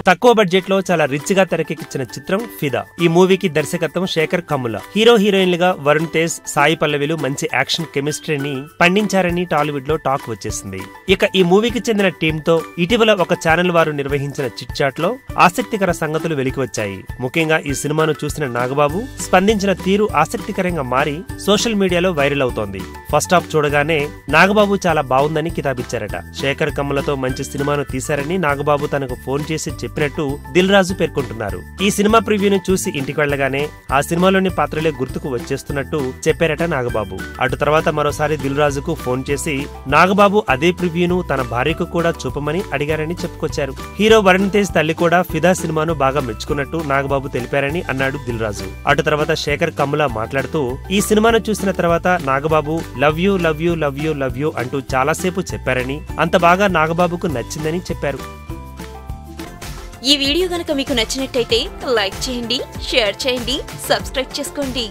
తక్కువ బడ్జెట్ లో చాలా రిచ్ గా తెరకెక్కించిన చిత్రం ఫిదా. ఈ మూవీకి దర్శకత్వం శేఖర్ కమ్ముల. హీరో హీరోయిన్లుగా వరుణ్ తేజ్, సాయి పల్లవిలు మంచి యాక్షన్ కెమిస్ట్రీని పండించారని టాలీవుడ్ లో టాక్ వచ్చేసింది. ఇక ఈ మూవీకి చెందిన టీమ్ తో ఇటీవల ఒక ఛానల్ వారు నిర్వహించిన చిట్ చాట్ లో ఆసక్తికర సంగతులు వెలికి వచ్చాయి. ముఖ్యంగా ఈ సినిమాను చూసిన నాగబాబు స్పందించిన తీరు ఆసక్తికరంగా మారి సోషల్ మీడియాలో వైరల్ అవుతోంది. ఫస్ట్ హాఫ్ చూడగానే నాగబాబు చాలా బాగుందని కితాబిచ్చారట. శేఖర్ కమ్ములతో మంచి సినిమాను తీశారని నాగబాబు తనకు ఫోన్ చేసి చెప్పినట్టు దిల్ రాజు పేర్కొంటున్నారు. ఈ సినిమా ప్రివ్యూను చూసి ఇంటికి వెళ్లగానే ఆ సినిమాలోని పాత్రలే గుర్తుకు వచ్చేస్తున్నట్టు చెప్పారట నాగబాబు. అటు తర్వాత మరోసారి దిల్ రాజుకు ఫోన్ చేసి నాగబాబు అదే ప్రివ్యూను తన భార్యకు కూడా చూపమని అడిగారని చెప్పుకొచ్చారు. హీరో వరుణ్ తేజ్ తల్లి కూడా ఫిదా సినిమాను బాగా మెచ్చుకున్నట్టు నాగబాబు తెలిపారని అన్నాడు దిల్ రాజు. అటు తర్వాత శేఖర్ కమ్ముల మాట్లాడుతూ ఈ సినిమాను చూసిన తర్వాత Nagababu love you love you love you love you అంటూ చాలాసేపు చెప్పారని, అంత బాగా నాగబాబుకు నచ్చిందని చెప్పారు. ఈ వీడియో గనక మీకు నచ్చినట్టయితే లైక్ చేయండి, షేర్ చేయండి, సబ్స్క్రైబ్ చేసుకోండి.